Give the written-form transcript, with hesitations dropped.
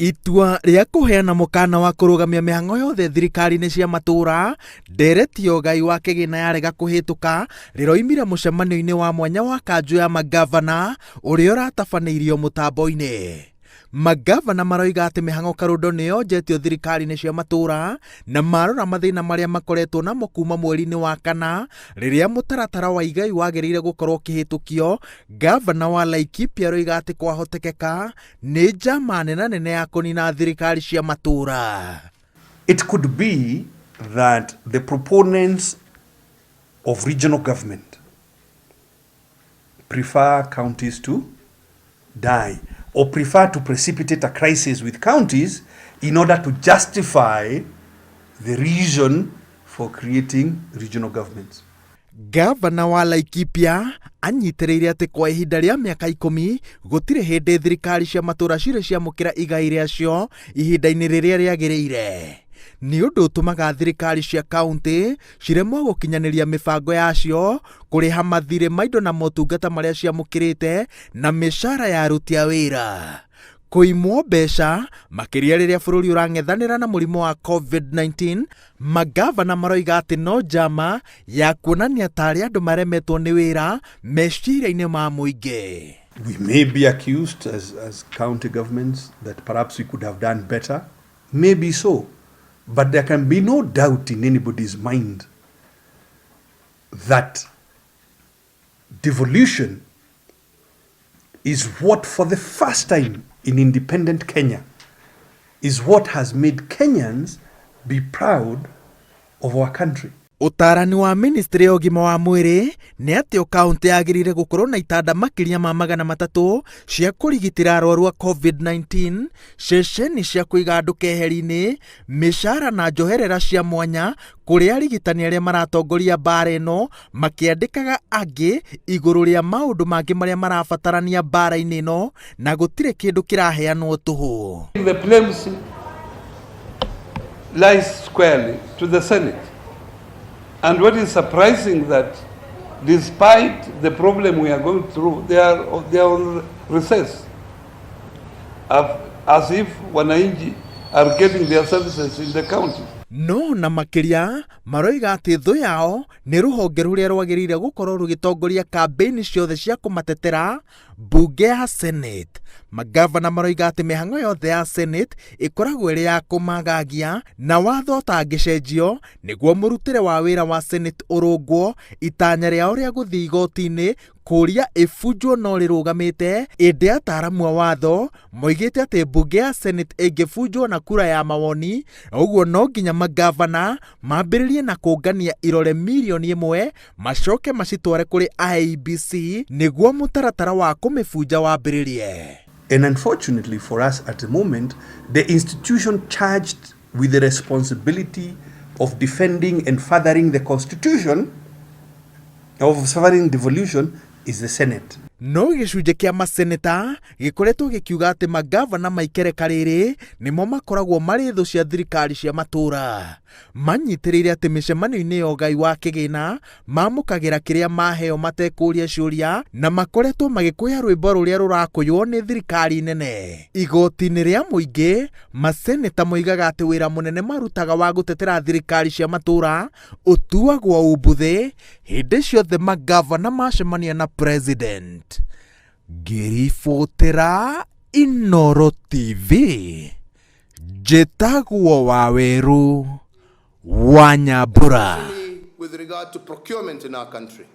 Itua ria kuheana mukana wa kurugamia mihango yothe thirikari-ini cia matuura Nderitu gai wa kigina yarega kuhituka riroimire mucemanio-ini wa mwanya wa kanju ya magavana uria uratabaniirio mutambo-ini. Magavana maroiga ati mihango karundo niyonjetio thirikari-ini cia matuura na marora mathina maria makoretwo namo kuma mweri-ini wa kana riria mutaratara wa igai wagiriire gukorwo kihitukio. Gavana wa Laikipia aroiga ati kwahotekeka ni njama nene ya kunina thirikari cia matuura. It could be that the proponents of regional government prefer counties to die, or prefer to precipitate a crisis with counties in order to justify the reason for creating regional governments. Gavana wa Laikipia anyitiriire ati kwa ihinda ria miaka 10 gutire hindi thirikari cia matuura cire ciamukira igai riacio ihinda-ini riria riagiriire. Ni undu utumaga thirikari cia kaunti ciremwo gukinyaniria mibango yacio kuriha mathire maindo na motungata maria ciamukirite na mishara ya aruti a wira. Kuimwo mbeca makiria riria bururi urang'ethanira na murimo wa COVID-19, magavana maroiga ati no njama ya kuonania tari andu maremetwo ni wira meciria-ini ma muingi. We may be accused as county governments that perhaps we could have done better. Maybe so. But there can be no doubt in anybody's mind that devolution is what, for the first time in independent Kenya, is what has made Kenyans be proud of our country. Utarani wa ministry ya ugima wa mwiri ni ati o kaunti yagirire gukorwo na itanda makiria ma 300 cia kurigitira arwaru a COVID-19, ceceni cia kuiga andu keheri-ini, mishara na njoherera cia mwanya kuri arigitani aria maratongoria bara ino makiandikaga angi iguru ria maundu mangi maria marabatarania bara-ini ino na gutire kindu kiraheanwo tuhu. The blame lies squarely to the Senate. And what is surprising that despite the problem we are going through, they are on recess, as if wananchi are getting their services in the county. No na makiria maroiga ati thu yao ni ruhonge ruria rwagirire gukorwo rugitongoria kampeni ciothe cia kumatetera bunge ya Senate. Magavana maroiga ati mihango yothe ya Senate ikoragwo iri ya kumagagia na watho utangicenjio niguo murutire wa wira wa Senate urungwo. Itanya riao ria guthii igoti-ini kuria ibunjwo no rirugamite, indi ataramu a watho moigite ati bunge ya Senate ingibunjwo na kura ya mawoni, uguo no nginya magavana mambiririe na kungania irore milioni 1 macoke macitware kuri IEBC niguo mutaratara wa kumibunja wambiririe. And unfortunately for us at the moment, the institution charged with the responsibility of defending and furthering the constitution, of furthering devolution, is the Senate. No gicunje kia maseneta gikoretwo gikiuga ati magavana maikere kariri nimo makoragwo mari thu cia thirikari cia matuura. Manyitirire ati micemanio-ini ya ugai wa kigina mamukagira kiria maheo matekuria ciuria na makoretwo magikuya rwimbo ruria rurakuywo ni thirikari nene. Igoti-ini ria muingi maseneta moigaga ati wira munene marutaga wa gutetera thirikari cia matuura utuagwo umbuthi hindi ciothe magavana macemania na president. Ngiribotera Inooro TV, njĩtagwo Waweru wa Nyambura. With regard to procurement in our country,